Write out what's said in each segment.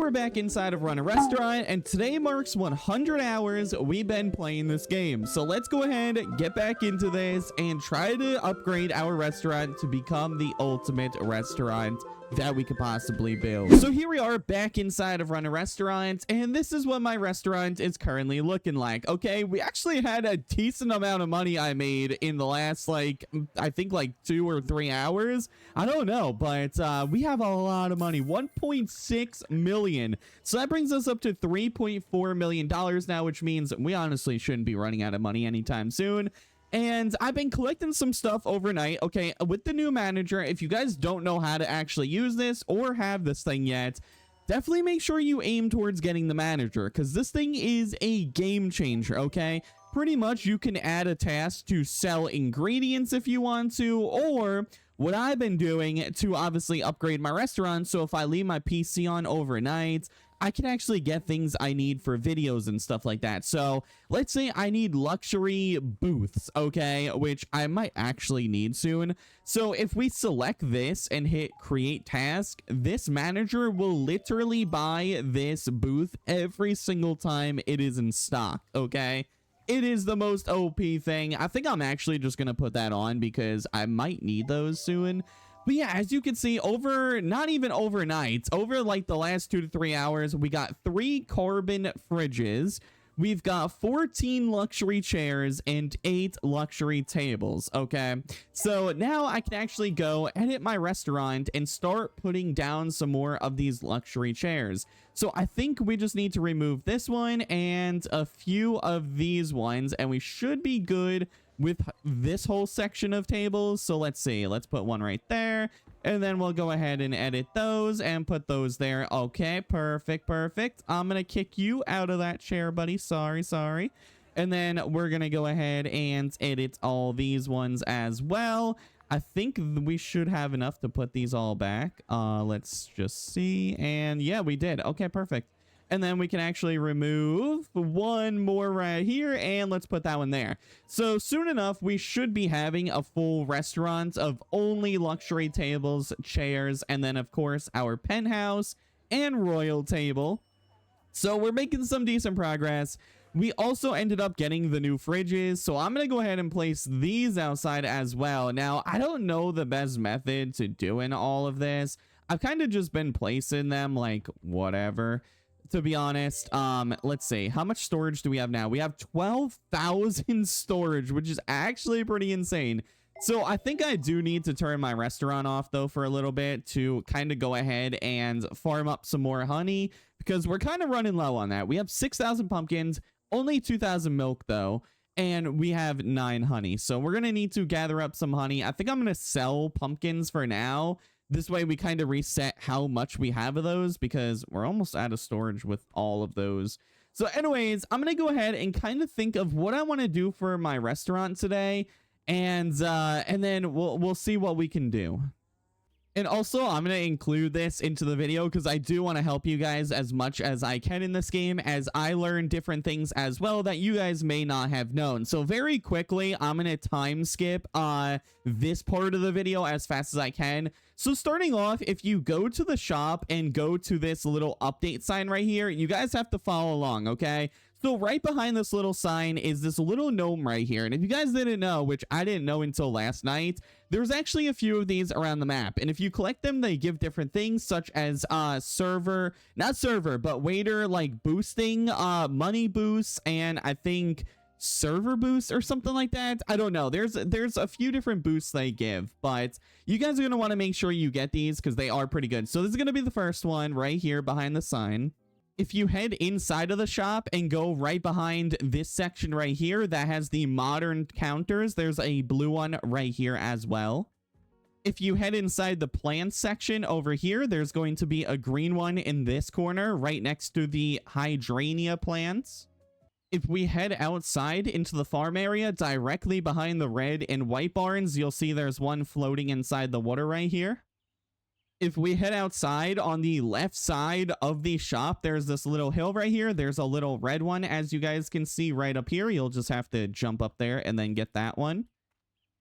we're back inside of Run a Restaurant, and today marks 100 hours we've been playing this game. So let's go ahead, get back into this, and try to upgrade our restaurant to become the ultimate restaurant that we could possibly build. So here we are back inside of Run a Restaurant, and this is what my restaurant is currently looking like. Okay, we actually had a decent amount of money I made in the last, like, I think like 2 or 3 hours. I don't know, but we have a lot of money, 1.6 million. So that brings us up to $3.4 million now, which means we honestly shouldn't be running out of money anytime soon. And I've been collecting some stuff overnight. Okay, with the new manager, if you guys don't know how to actually use this or have this thing yet, definitely make sure you aim towards getting the manager, because this thing is a game changer, okay? Pretty much you can add a task to sell ingredients if you want to, or what I've been doing to obviously upgrade my restaurant, so if I leave my PC on overnight, I can actually get things I need for videos and stuff like that. So let's say I need luxury booths, okay, which I might actually need soon. So if we select this and hit create task, this manager will literally buy this booth every single time it is in stock, okay? It is the most OP thing. I think I'm actually just going to put that on because I might need those soon. But yeah, as you can see, not even overnight, over like the last 2 to 3 hours, we got 3 carbon fridges. We've got 14 luxury chairs and 8 luxury tables, okay? So now I can actually go edit my restaurant and start putting down some more of these luxury chairs. So I think we just need to remove this one and a few of these ones, and we should be good with this whole section of tables. So let's see, let's put one right there, and then we'll go ahead and edit those and put those there. Okay, perfect. I'm gonna kick you out of that chair, buddy. Sorry. And then we're gonna go ahead and edit all these ones as well. I think we should have enough to put these all back. Let's just see. And yeah, we did. Okay, perfect. And then we can actually remove one more right here, and let's put that one there. So soon enough, we should be having a full restaurant of only luxury tables, chairs, and then of course our penthouse and royal table. So we're making some decent progress. We also ended up getting the new fridges, so I'm going to go ahead and place these outside as well. Now, I don't know the best method to doing all of this. I've kind of just been placing them like whatever, to be honest. Let's see, how much storage do we have now? We have 12,000 storage, which is actually pretty insane. So I think I do need to turn my restaurant off though for a little bit to kind of go ahead and farm up some more honey, because we're kind of running low on that. We have 6,000 pumpkins, only 2,000 milk though, and we have 9 honey. So we're gonna need to gather up some honey. I think I'm gonna sell pumpkins for now. This way we kind of reset how much we have of those, because we're almost out of storage with all of those. So anyways, I'm going to go ahead and kind of think of what I want to do for my restaurant today. And then we'll see what we can do. And also, I'm going to include this into the video because I do want to help you guys as much as I can in this game, as I learn different things as well that you guys may not have known. So very quickly, I'm going to time skip this part of the video as fast as I can. So starting off, if you go to the shop and go to this little update sign right here, you guys have to follow along, okay? So right behind this little sign is this little gnome right here. And if you guys didn't know, which I didn't know until last night, there's actually a few of these around the map. And if you collect them, they give different things, such as waiter, like boosting, money boosts, and I think server boosts or something like that. I don't know. There's a few different boosts they give, but you guys are going to want to make sure you get these because they are pretty good. So this is going to be the first one right here behind the sign. If you head inside of the shop and go right behind this section right here that has the modern counters, there's a blue one right here as well. If you head inside the plants section over here, there's going to be a green one in this corner right next to the hydrangea plants. If we head outside into the farm area directly behind the red and white barns, you'll see there's one floating inside the water right here. If we head outside on the left side of the shop, there's this little hill right here. There's a little red one, as you guys can see right up here. You'll just have to jump up there and then get that one.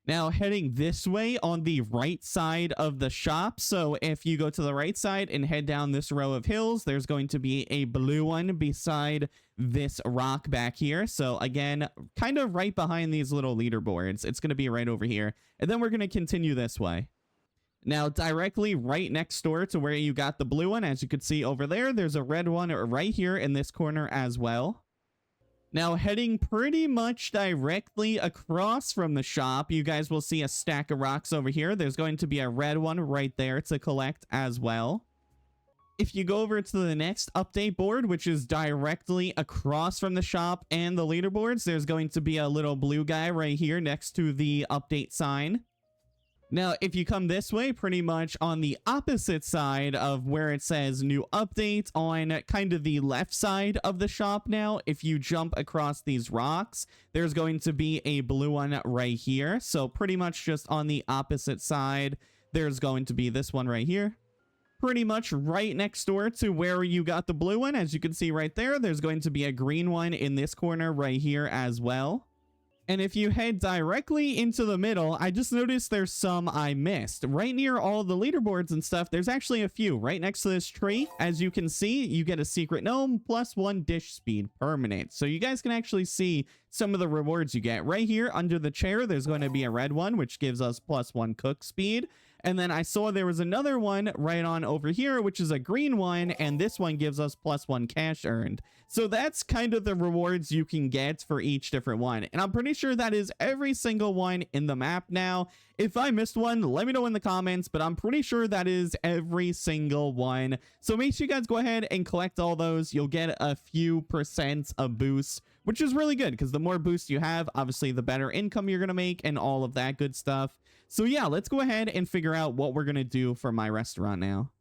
Now heading this way on the right side of the shop. So if you go to the right side and head down this row of hills, there's going to be a blue one beside this rock back here. So again, kind of right behind these little leaderboards. It's going to be right over here. And then we're going to continue this way. Now, directly right next door to where you got the blue one, as you can see over there, there's a red one right here in this corner as well. Now, heading pretty much directly across from the shop, you guys will see a stack of rocks over here. There's going to be a red one right there to collect as well. If you go over to the next update board, which is directly across from the shop and the leaderboards, there's going to be a little blue guy right here next to the update sign. Now, if you come this way, pretty much on the opposite side of where it says new update on kind of the left side of the shop now, if you jump across these rocks, there's going to be a blue one right here. So pretty much just on the opposite side, there's going to be this one right here. Pretty much right next door to where you got the blue one, as you can see right there, there's going to be a green one in this corner right here as well. And if you head directly into the middle, I just noticed there's some I missed. Right near all the leaderboards and stuff, there's actually a few. Right next to this tree, as you can see, you get a secret gnome plus 1 dish speed permanent. So you guys can actually see some of the rewards you get. Right here under the chair, there's going to be a red one, which gives us plus 1 cook speed. And then I saw there was another one right on over here, which is a green one, and this one gives us plus 1 cash earned. So that's kind of the rewards you can get for each different one. And I'm pretty sure that is every single one in the map now. If I missed one, let me know in the comments, but I'm pretty sure that is every single one. So make sure you guys go ahead and collect all those. You'll get a few % of boost, which is really good because the more boost you have, obviously the better income you're going to make and all of that good stuff. So yeah, let's go ahead and figure out what we're going to do for my restaurant now.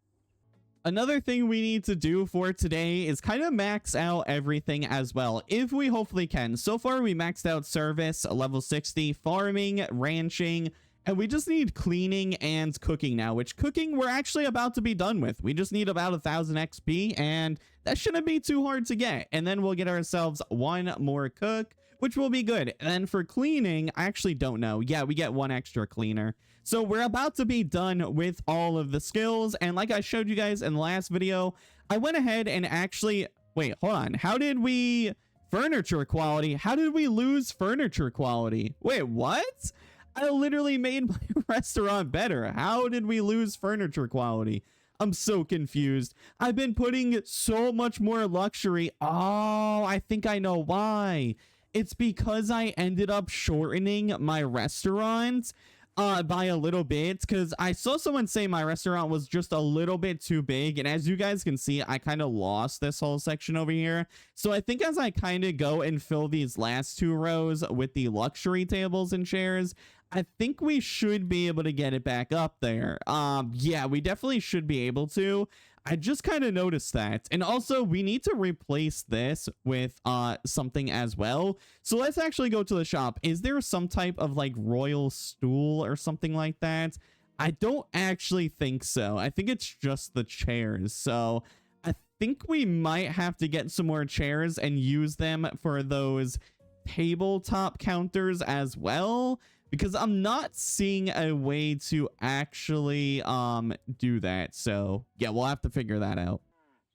Another thing we need to do for today is kind of max out everything as well, if we hopefully can. So far, we maxed out service, level 60, farming, ranching, and we just need cleaning and cooking now, which cooking we're actually about to be done with. We just need about 1,000 XP, and that shouldn't be too hard to get. And then we'll get ourselves 1 more cook, which will be good. And then for cleaning, I actually don't know. Yeah, we get 1 extra cleaner. So we're about to be done with all of the skills. And like I showed you guys in the last video, I went ahead and actually... Wait, hold on. How did we... Furniture quality? How did we lose furniture quality? Wait, what? I literally made my restaurant better. How did we lose furniture quality? I'm so confused. I've been putting so much more luxury. Oh, I think I know why. It's because I ended up shortening my restaurant by a little bit, because I saw someone say my restaurant was just a little bit too big, and as you guys can see, I kind of lost this whole section over here. So I think as I kind of go and fill these last 2 rows with the luxury tables and chairs, I think we should be able to get it back up there. Yeah, we definitely should be able to. I just kind of noticed that. And also, we need to replace this with something as well. So let's actually go to the shop. Is there some type of like royal stool or something like that? I don't actually think so. I think it's just the chairs. So I think we might have to get some more chairs and use them for those tabletop counters as well, because I'm not seeing a way to actually do that. So yeah, we'll have to figure that out.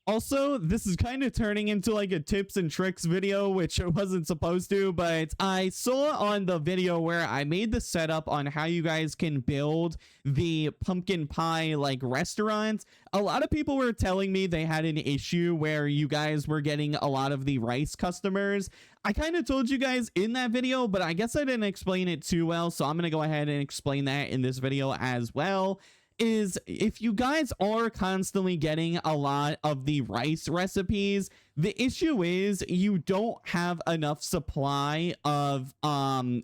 Also, this is kind of turning into like a tips and tricks video, which it wasn't supposed to, but I saw on the video where I made the setup on how you guys can build the pumpkin pie like restaurant. A lot of people were telling me they had an issue where you guys were getting a lot of the rice customers. I kind of told you guys in that video, but I guess I didn't explain it too well, so I'm going to go ahead and explain that in this video as well. Is if you guys are constantly getting a lot of the rice recipes, the issue is you don't have enough supply of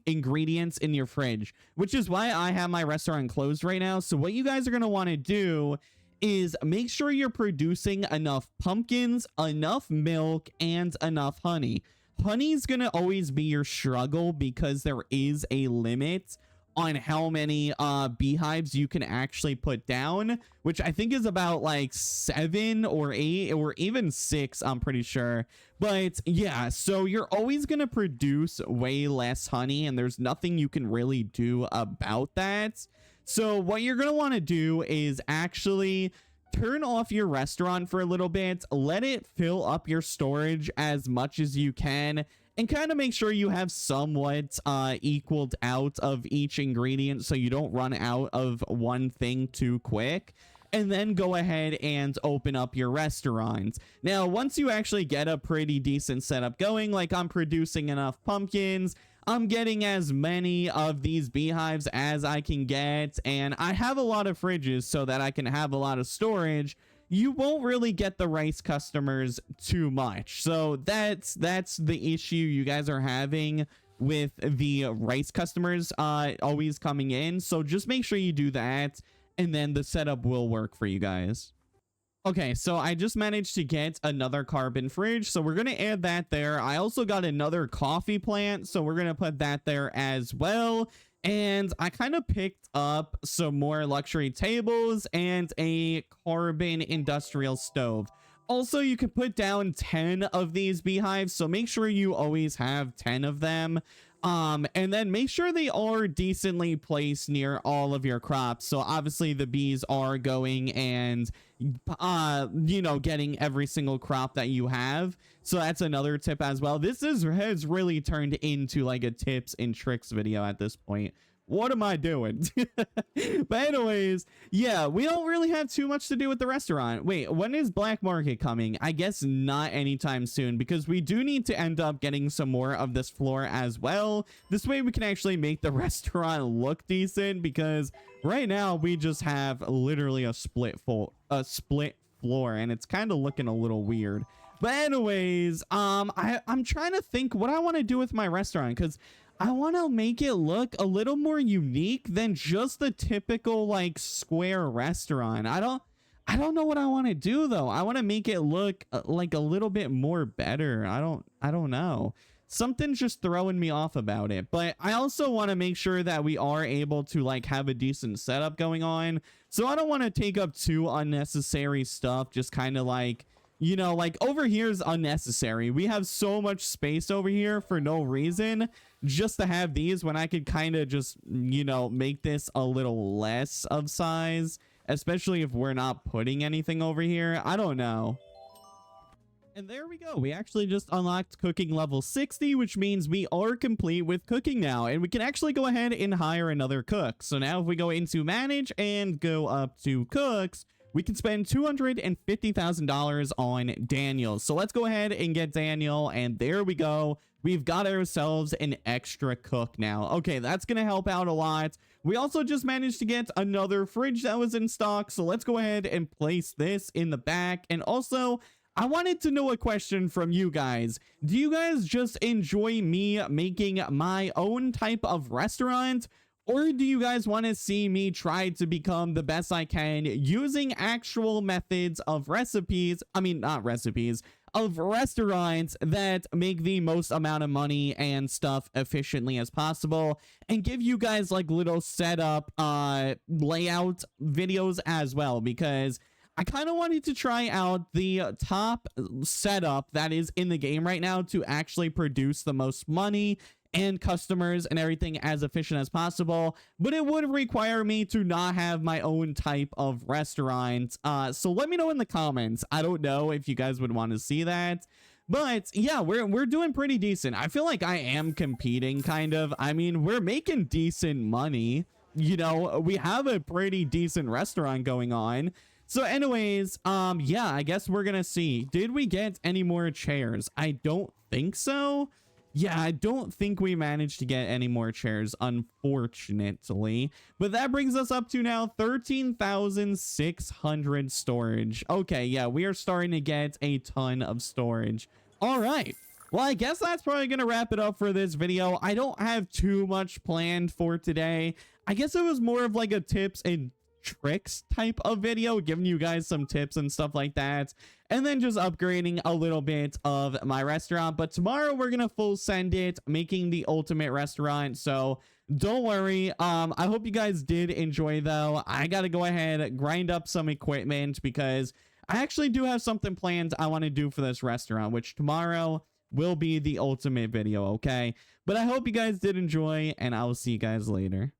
ingredients in your fridge, which is why I have my restaurant closed right now. So what you guys are going to want to do is make sure you're producing enough pumpkins, enough milk, and enough honey. Honey's going to always be your struggle because there is a limit on how many beehives you can actually put down, which I think is about like 7 or 8 or even 6, I'm pretty sure. But yeah, so you're always gonna produce way less honey, and there's nothing you can really do about that. So what you're gonna want to do is actually turn off your restaurant for a little bit, let it fill up your storage as much as you can, and kind of make sure you have somewhat equaled out of each ingredient so you don't run out of one thing too quick. And then go ahead and open up your restaurant. Now, once you actually get a pretty decent setup going, like I'm producing enough pumpkins, I'm getting as many of these beehives as I can get, and I have a lot of fridges so that I can have a lot of storage, you won't really get the rice customers too much. So that's the issue you guys are having with the rice customers always coming in. So just make sure you do that, and then the setup will work for you guys. Okay, so I just managed to get another carbon fridge, so we're going to add that there. I also got another coffee plant, so we're going to put that there as well. And I kind of picked up some more luxury tables and a carbon industrial stove. Also, you can put down 10 of these beehives, so make sure you always have 10 of them. And then make sure they are decently placed near all of your crops. So obviously the bees are going and, you know, getting every single crop that you have. So that's another tip as well. This has really turned into like a tips and tricks video at this point. What am I doing? But anyways, yeah, we don't really have too much to do with the restaurant. Wait, when is Black Market coming? I guess not anytime soon, because we do need to end up getting some more of this floor as well. This way we can actually make the restaurant look decent, because right now we just have literally a split floor, and it's kind of looking a little weird. But anyways, I'm trying to think what I want to do with my restaurant, because I want to make it look a little more unique than just the typical like square restaurant. I don't know what I want to do though. I want to make it look like a little bit more better. I don't know. Something's just throwing me off about it. But I also want to make sure that we are able to like have a decent setup going on. So I don't want to take up too unnecessary stuff. Just kind of like, you know, like over here is unnecessary. We have so much space over here for no reason, just to have these when I could kind of just, you know, make this a little less of size, especially if we're not putting anything over here. I don't know. And there we go. We actually just unlocked cooking level 60, which means we are complete with cooking now, and we can actually go ahead and hire another cook. So now if we go into manage and go up to cooks, we can spend $250,000 on Daniel. So let's go ahead and get Daniel. And there we go. We've got ourselves an extra cook now. Okay, that's going to help out a lot. We also just managed to get another fridge that was in stock. So let's go ahead and place this in the back. And also, I wanted to know a question from you guys. Do you guys just enjoy me making my own type of restaurant? Or do you guys want to see me try to become the best I can using actual methods of recipes? I mean, not recipes, of restaurants that make the most amount of money and stuff efficiently as possible, and give you guys like little setup layout videos as well, because I kind of wanted to try out the top setup that is in the game right now to actually produce the most money and customers and everything as efficient as possible, but it would require me to not have my own type of restaurant. So let me know in the comments. I don't know if you guys would want to see that, but yeah, we're doing pretty decent. I feel like I am competing kind of. I mean, we're making decent money. You know, we have a pretty decent restaurant going on. So anyways, yeah, I guess we're gonna see. Did we get any more chairs? I don't think so. Yeah, I don't think we managed to get any more chairs, unfortunately. But that brings us up to now 13,600 storage. Okay, yeah, we are starting to get a ton of storage. All right. Well, I guess that's probably going to wrap it up for this video. I don't have too much planned for today. I guess it was more of like a tips and tricks type of video, giving you guys some tips and stuff like that, and then just upgrading a little bit of my restaurant. But tomorrow we're gonna full send it, making the ultimate restaurant. So Don't worry. I hope you guys did enjoy though. I gotta go ahead, grind up some equipment because I actually do have something planned I want to do for this restaurant, which tomorrow will be the ultimate video, okay? But I hope you guys did enjoy, and I will see you guys later.